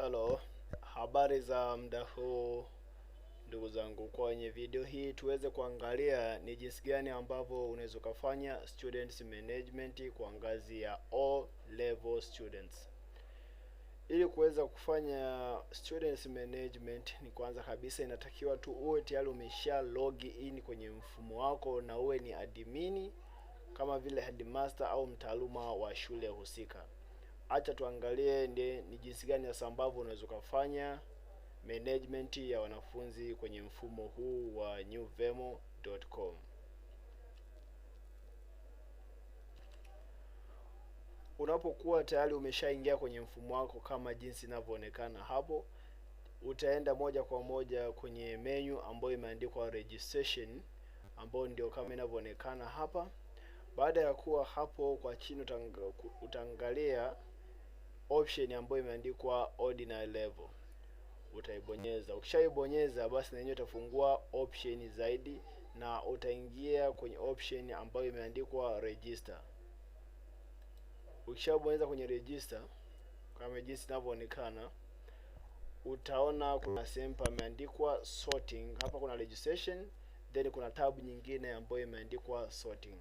Hello, habari za muda huu ndugu zangu. Kwenye video hii tuweze kuangalia ni jinsi gani ambavyo unaweza kufanya students management kwa ngazi ya O level students. Ili kuweza kufanya students management, ni kwanza kabisa inatakiwa tu uwe tayari umesha log in kwenye mfumo wako na uwe ni admin kama vile headmaster au mtaaluma wa shule husika. Acha tuangalie ni jinsi gani ya ambavyo unaweza kufanya management ya wanafunzi kwenye mfumo huu wa newvemo.com. Unapokuwa tayari umeshaingia kwenye mfumo wako kama jinsi inavyoonekana hapo, utaenda moja kwa moja kwenye menu ambayo imeandikwa registration, ambayo ndio kama inavyoonekana hapa. Baada ya kuwa hapo, kwa chini utaangalia option ambayo imeandikwa ordinary level, utaibonyeza. Ukishaibonyeza basi na yenyewe itafungua option zaidi na utaingia kwenye option ambayo imeandikwa register. Ukishabonyeza kwenye register kama jinsi inavyoonekana, utaona kuna sehemu pameandikwa sorting. Hapa kuna registration, then kuna tab nyingine ambayo imeandikwa sorting.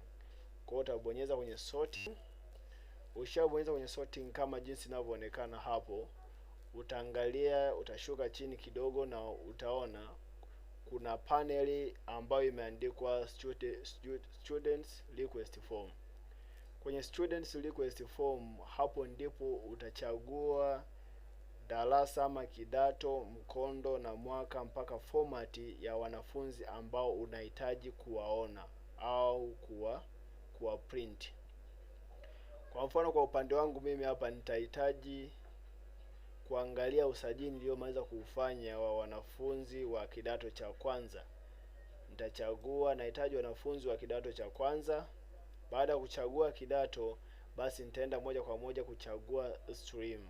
Kwa hiyo utabonyeza kwenye sorting. Ukishabonyeza kwenye sorting kama jinsi inavyoonekana hapo, utaangalia, utashuka chini kidogo na utaona kuna paneli ambayo imeandikwa students request form. Kwenye students request form, hapo ndipo utachagua darasa ama kidato, mkondo na mwaka mpaka format ya wanafunzi ambao unahitaji kuwaona au kuwa print. Kwa mfano, kwa upande wangu mimi hapa nitahitaji kuangalia usajili niliomaliza kuufanya wa wanafunzi wa kidato cha kwanza. Nitachagua nahitaji wanafunzi wa kidato cha kwanza. Baada ya kuchagua kidato, basi nitaenda moja kwa moja kuchagua stream.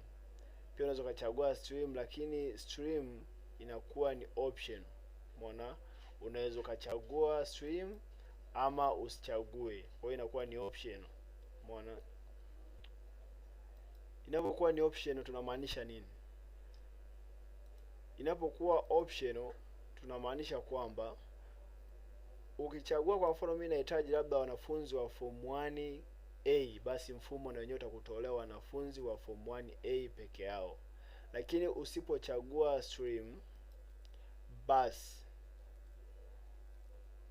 Pia unaweza kuchagua stream, lakini stream inakuwa ni option. Umeona? Unaweza kuchagua stream ama usichague. Kwa hiyo inakuwa ni option. Umeona? Inapokuwa ni optional tunamaanisha nini? Inapokuwa optional tunamaanisha kwamba ukichagua, kwa mfano mimi nahitaji labda wanafunzi wa form 1A, basi mfumo na wenyewe utakutolea wanafunzi wa form 1A peke yao. Lakini usipochagua stream, basi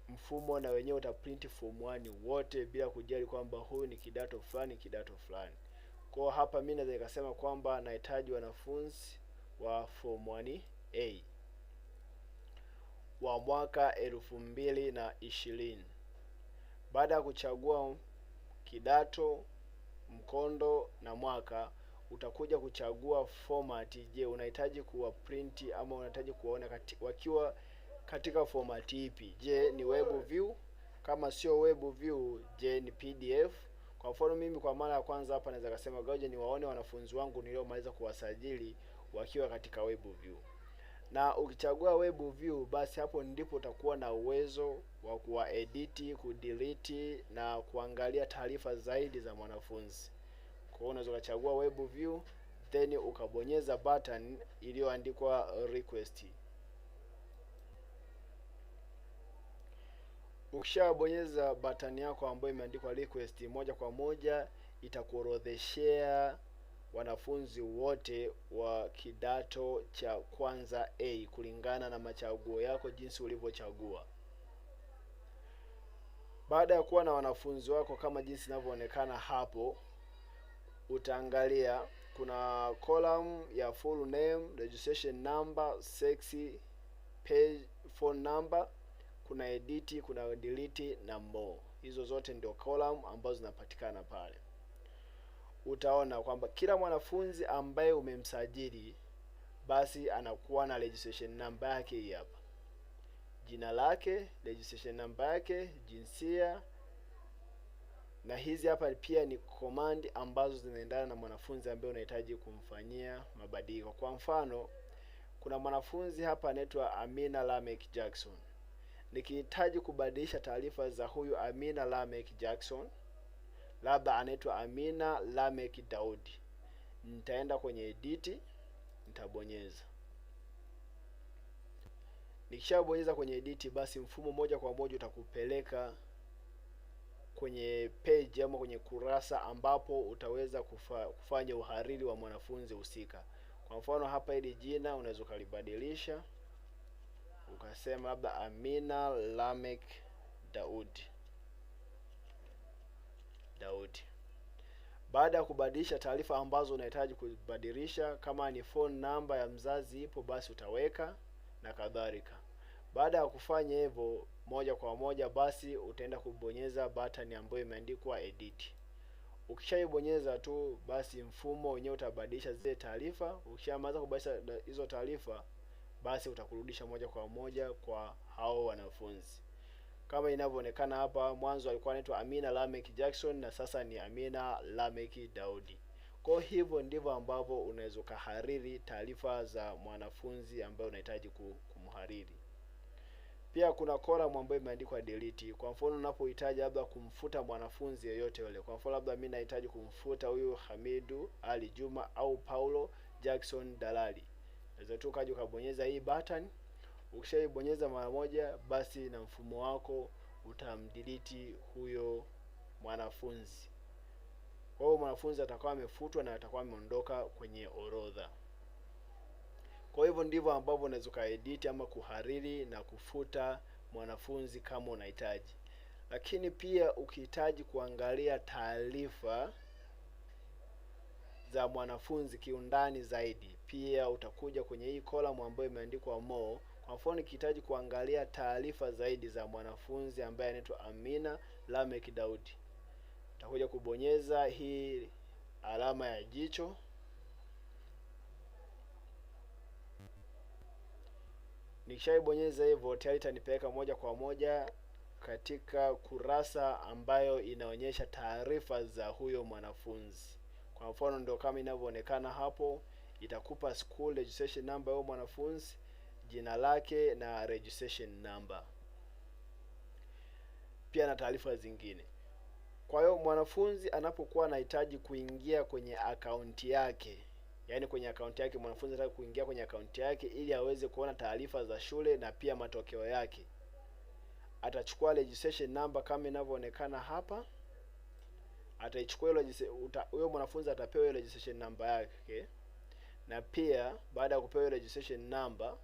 mfumo na wenyewe utaprint form 1 wote bila kujali kwamba huyu ni kidato fulani fulani. Kwa hapa mimi naweza nikasema kwamba nahitaji wanafunzi wa form 1A wa mwaka 2020. Baada ya kuchagua kidato, mkondo na mwaka, utakuja kuchagua format. Je, unahitaji kuwa print ama unahitaji kuona wakiwa katika format ipi? Je, ni web view? Kama sio web view, je ni PDF? Kwa mfano mimi kwa mara ya kwanza hapa naweza kusema ngoja niwaone wanafunzi wangu niliomaliza kuwasajili wakiwa katika web view. Na ukichagua web view, basi hapo ndipo utakuwa na uwezo wa kuedit, kudelete na kuangalia taarifa zaidi za mwanafunzi. Kwa hiyo unaweza kuchagua web view, then ukabonyeza button iliyoandikwa request. Ukishabonyeza button yako ambayo imeandikwa request, moja kwa moja itakuorodheshea wanafunzi wote wa kidato cha kwanza A kulingana na machaguo yako jinsi ulivyochagua. Baada ya kuwa na wanafunzi wako kama jinsi inavyoonekana hapo, utaangalia kuna column ya full name, registration number, sex, page, phone number, kuna edit, kuna delete na more. Hizo zote ndio column ambazo zinapatikana pale. Utaona kwamba kila mwanafunzi ambaye umemsajili basi anakuwa na registration number yake hii hapa. Jina lake, registration number yake, jinsia, na hizi hapa pia ni command ambazo zinaendana na mwanafunzi ambaye unahitaji kumfanyia mabadiliko. Kwa mfano, kuna mwanafunzi hapa anaitwa Amina Lamek Jackson. Nikihitaji kubadilisha taarifa za huyu Amina Lamek Jackson, labda anaitwa Amina Lamek Daudi, nitaenda kwenye edit, nitabonyeza. Nikishabonyeza kwenye edit, basi mfumo moja kwa moja utakupeleka kwenye page ama kwenye kurasa ambapo utaweza kufanya uhariri wa mwanafunzi husika. Kwa mfano hapa, hili jina unaweza kulibadilisha ukasema labda Amina Lamek Daudi. Baada ya kubadilisha taarifa ambazo unahitaji kubadilisha, kama ni phone number ya mzazi ipo, basi utaweka na kadhalika. Baada ya kufanya hivyo, moja kwa moja basi utaenda kubonyeza button ambayo imeandikwa edit. Ukishaibonyeza tu, basi mfumo wenyewe utabadilisha zile taarifa. Ukishamaliza kubadilisha hizo taarifa, basi utakurudisha moja kwa moja kwa hao wanafunzi. Kama inavyoonekana hapa, mwanzo alikuwa anaitwa Amina Lamek Jackson na sasa ni Amina Lamek Daudi. Kwa hivyo ndivyo ambavyo unaweza kuhariri taarifa za mwanafunzi ambaye unahitaji kumhariri. Pia kuna column ambayo imeandikwa delete. Kwa mfano unapohitaji labda kumfuta mwanafunzi yeyote yule. Kwa mfano labda mimi nahitaji kumfuta huyu Hamidu Ali Juma au Paulo Jackson Dalali. Unaweza tu kaja ukabonyeza hii button. Ukishaibonyeza mara moja, basi na mfumo wako utamdelete huyo mwanafunzi. Kwa hiyo mwanafunzi atakuwa amefutwa na atakuwa ameondoka kwenye orodha. Kwa hivyo ndivyo ambavyo unaweza kaedit ama kuhariri na kufuta mwanafunzi kama unahitaji. Lakini pia ukihitaji kuangalia taarifa za mwanafunzi kiundani zaidi, pia utakuja kwenye hii column ambayo imeandikwa more. Kwa mfano nikihitaji kuangalia taarifa zaidi za mwanafunzi ambaye anaitwa Amina Lamek Daudi, utakuja kubonyeza hii alama ya jicho. Nikishaibonyeza hivyo, tayari itanipeleka moja kwa moja katika kurasa ambayo inaonyesha taarifa za huyo mwanafunzi. Kwa mfano ndio kama inavyoonekana hapo, itakupa school registration number ya mwanafunzi, jina lake na registration number, pia na taarifa zingine. Kwa hiyo mwanafunzi anapokuwa anahitaji kuingia kwenye akaunti yake, yaani kwenye akaunti yake, mwanafunzi anataka kuingia kwenye akaunti yake ili aweze kuona taarifa za shule na pia matokeo yake, atachukua registration number kama inavyoonekana hapa. Ataichukua huyo mwanafunzi atapewa ile registration number yake, na pia baada ya kupewa registration number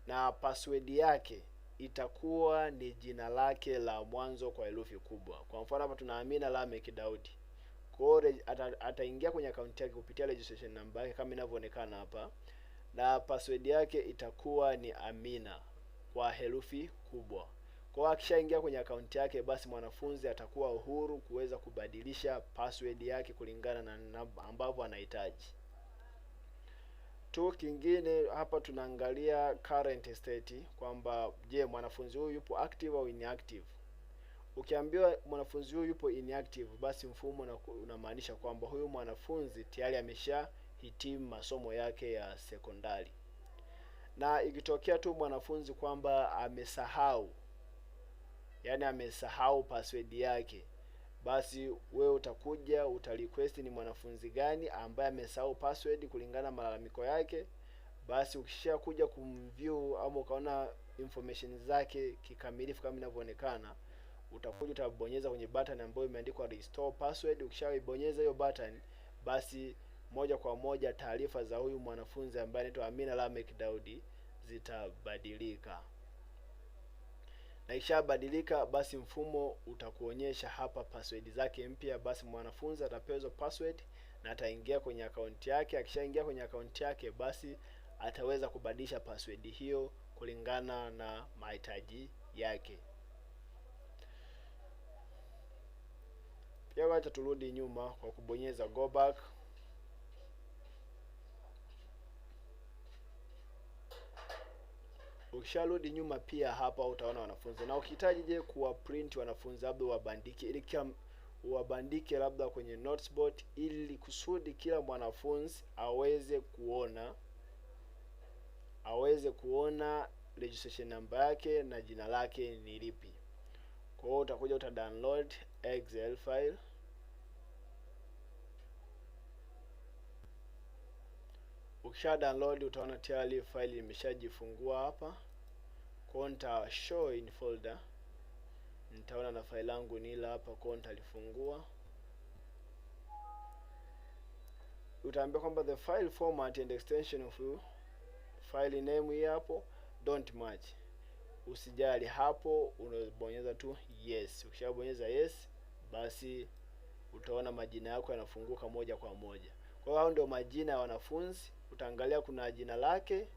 na password yake itakuwa ni jina lake la mwanzo kwa herufi kubwa. Kwa mfano hapa tuna Amina Lamek Daudi. Kwa hiyo ataingia kwenye akaunti yake kupitia registration number yake kama inavyoonekana hapa, na password yake itakuwa ni Amina kwa herufi kubwa. Kwa hiyo akishaingia kwenye akaunti yake, basi mwanafunzi atakuwa uhuru kuweza kubadilisha password yake kulingana na ambavyo anahitaji. Tu kingine hapa tunaangalia current state, kwamba je, mwanafunzi huyu yupo active au inactive. Ukiambiwa mwanafunzi huyu yupo inactive, basi mfumo unamaanisha kwamba huyu mwanafunzi tayari ameshahitimu masomo yake ya sekondari. Na ikitokea tu mwanafunzi kwamba amesahau, yaani amesahau password yake, basi wewe utakuja utarequest ni mwanafunzi gani ambaye amesahau password kulingana na malalamiko yake. Basi ukishakuja kumview ama ukaona information zake kikamilifu kama inavyoonekana, utakuja utabonyeza kwenye button ambayo imeandikwa restore password. Ukishaibonyeza hiyo button, basi moja kwa moja taarifa za huyu mwanafunzi ambaye anaitwa Amina Lamek Daudi zitabadilika. Na ikishabadilika, basi mfumo utakuonyesha hapa password zake mpya. Basi mwanafunzi atapewa hizo password na ataingia kwenye akaunti yake. Akishaingia kwenye akaunti yake, basi ataweza kubadilisha password hiyo kulingana na mahitaji yake. Pia wacha turudi nyuma kwa kubonyeza go back. Ukisharudi nyuma, pia hapa utaona wanafunzi, na ukihitaji je kuwa print wanafunzi labda wabandike, ili wabandike labda kwenye noteboard, ili kusudi kila mwanafunzi aweze kuona registration number yake na jina lake ni lipi. Kwa hiyo utakuja download Excel file. Ukisha download utaona tayari file imeshajifungua hapa. Kwa nita show in folder, nitaona na file langu ni ile hapa, kwa nitalifungua. Utaambia kwamba the file format and extension of file name hii hapo don't match. Usijali hapo, unabonyeza tu yes. Ukishabonyeza yes, basi utaona majina yako yanafunguka moja kwa moja. Kwa hiyo ndio majina ya wanafunzi. Utaangalia kuna jina lake,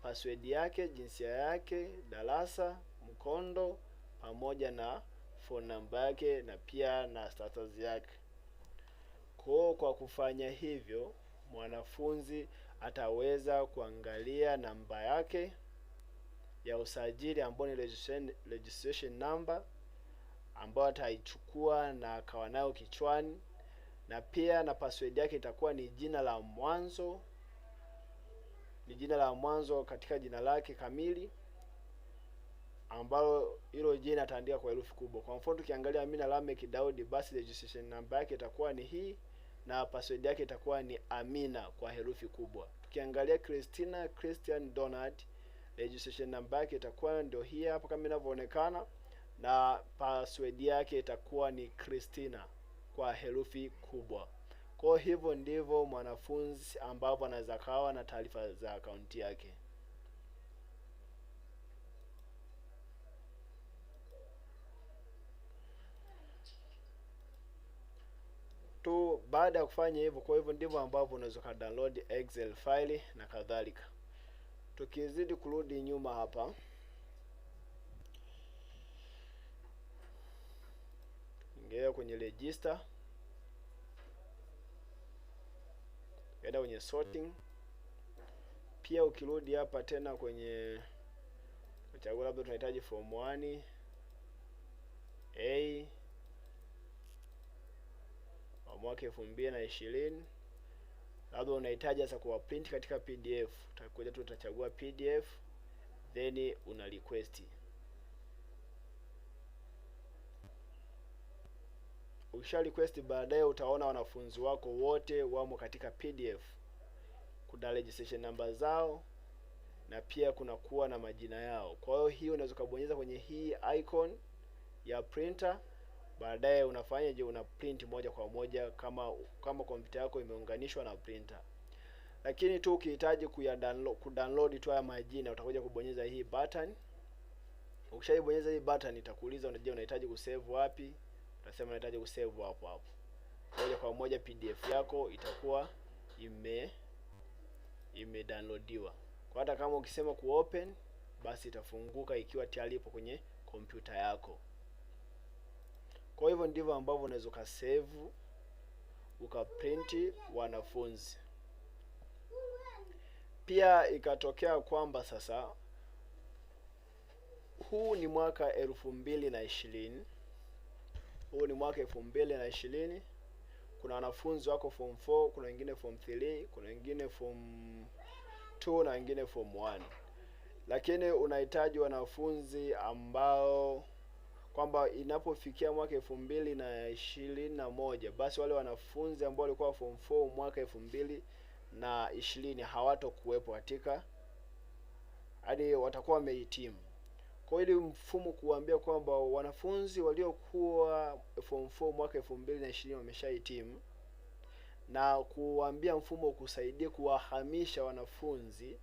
password yake, jinsia yake, darasa, mkondo, pamoja na phone number yake na pia na status yake. Kwa kufanya hivyo, mwanafunzi ataweza kuangalia namba yake ya usajili ambayo ni registration number, ambayo ataichukua na akawa nayo kichwani, na pia na password yake itakuwa ni jina la mwanzo, katika jina lake kamili, ambalo hilo jina ataandika kwa herufi kubwa. Kwa mfano tukiangalia Amina Lamek Daudi, basi registration number yake itakuwa ni hii na password yake itakuwa ni Amina kwa herufi kubwa. Tukiangalia Christina Christian Donald, registration number yake itakuwa ndio hii hapa kama inavyoonekana, na password yake itakuwa ni Christina kwa herufi kubwa. Kwa hivyo ndivyo mwanafunzi ambapo anaweza kawa na taarifa za akaunti yake. Baada ya kufanya hivyo, kwa hivyo ndivyo ambavyo unaweza ka download Excel file na kadhalika. Tukizidi kurudi nyuma hapa, ingia kwenye register, kaenda kwenye sorting. Pia ukirudi hapa tena kwenye chagua, labda tunahitaji form 1 A mwaka 2020, labda unahitaji sasa kuwa print katika PDF. Utakuja tu utachagua PDF, then una request. Ukisha request, baadaye utaona wanafunzi wako wote wamo katika PDF. Kuna registration number zao na pia kuna kuwa na majina yao. Kwa hiyo hii unaweza kubonyeza kwenye hii icon ya printer. Baadaye unafanya una print moja kwa moja kama kompyuta yako imeunganishwa na printer. Lakini tu ukihitaji kudownload tu haya majina, utakuja kubonyeza hii button. Ukishaibonyeza hii button, itakuuliza unahitaji kusave wapi. Utasema unahitaji kusave hapo. Moja kwa moja PDF yako itakuwa downloadiwa. Kwa hata kama ukisema open, basi itafunguka ikiwa tayari ipo kwenye kompyuta yako. Kwa hivyo ndivyo ambavyo unaweza ukasave ukaprint wanafunzi. Pia ikatokea kwamba sasa huu ni mwaka 2020. Huu ni mwaka 2020. Kuna wanafunzi wako form 4, kuna wengine form 3, kuna wengine form 2 na wengine form 1. Lakini unahitaji wanafunzi ambao kwamba inapofikia mwaka 2021, basi wale wanafunzi ambao walikuwa form 4 mwaka 2020 hawatokuwepo katika, hadi watakuwa wamehitimu. Kwa hiyo mfumo kuambia kwamba wanafunzi waliokuwa form 4 mwaka 2020 wameshahitimu, na kuambia mfumo kusaidia kuwahamisha wanafunzi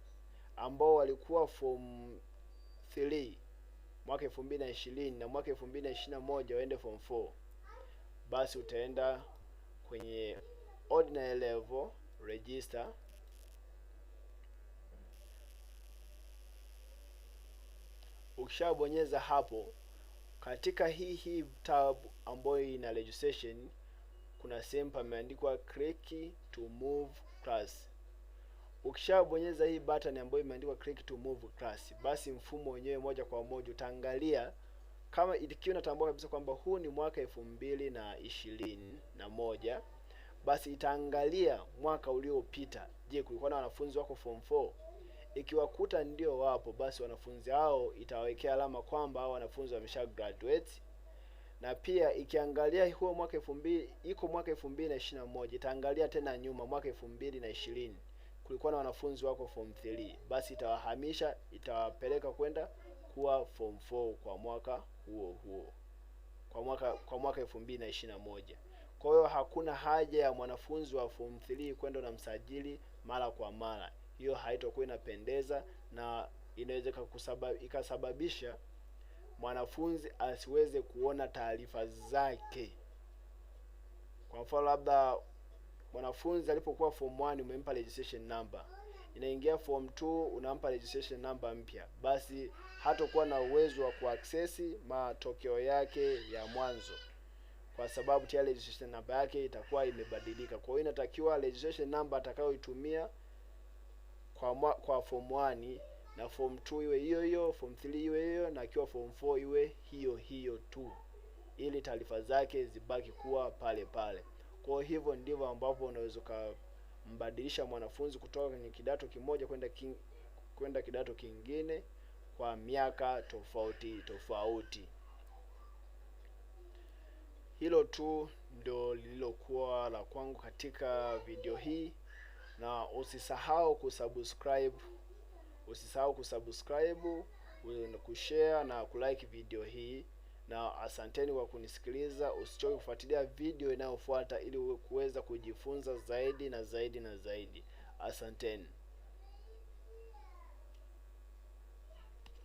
ambao walikuwa form 3 mwaka 2020 na mwaka 2021 waende form 4, basi utaenda kwenye ordinary level register. Ukishabonyeza hapo, katika hii tab ambayo ina registration, kuna sehemu pameandikwa click to move class. Ukishabonyeza hii button ambayo imeandikwa click to move class, basi mfumo wenyewe moja kwa moja utaangalia kama ikiwa inatambua kabisa kwamba huu ni mwaka 2021, basi itaangalia mwaka uliopita. Je, kulikuwa na wanafunzi wako form 4? Ikiwakuta ndio wapo, basi wanafunzi hao itawawekea alama kwamba hao wanafunzi wamesha graduate. Na pia ikiangalia huo mwaka 2000 iko mwaka 2021, itaangalia tena nyuma mwaka 2020. kulikuwa na wanafunzi wako form 3, basi itawahamisha, itawapeleka kwenda kuwa form 4 kwa mwaka huo huo, kwa mwaka 2021. Kwa hiyo hakuna haja ya mwanafunzi wa form 3 kwenda na msajili mara kwa mara. Hiyo haitakuwa inapendeza na inaweza ikasababisha mwanafunzi asiweze kuona taarifa zake. Kwa mfano, labda mwanafunzi alipokuwa form 1 umempa registration number, inaingia form 2 unampa registration number mpya, basi hatakuwa na uwezo wa kuaccess matokeo yake ya mwanzo, kwa sababu tayari registration number yake itakuwa imebadilika. Kwa hiyo inatakiwa registration number atakayoitumia kwa form 1 na form 2 iwe hiyo hiyo, form 3 iwe hiyo, na akiwa form 4 iwe hiyo hiyo tu, ili taarifa zake zibaki kuwa pale pale. Kwa hivyo ndivyo ambapo unaweza kumbadilisha mwanafunzi kutoka kwenye kidato kimoja kwenda kidato kingine kwa miaka tofauti tofauti. Hilo tu ndio lililokuwa la kwangu katika video hii, na usisahau kusubscribe, kushare na kulike video hii, na asanteni kwa kunisikiliza. Usichoke kufuatilia video inayofuata ili kuweza kujifunza zaidi na zaidi na zaidi. Asanteni.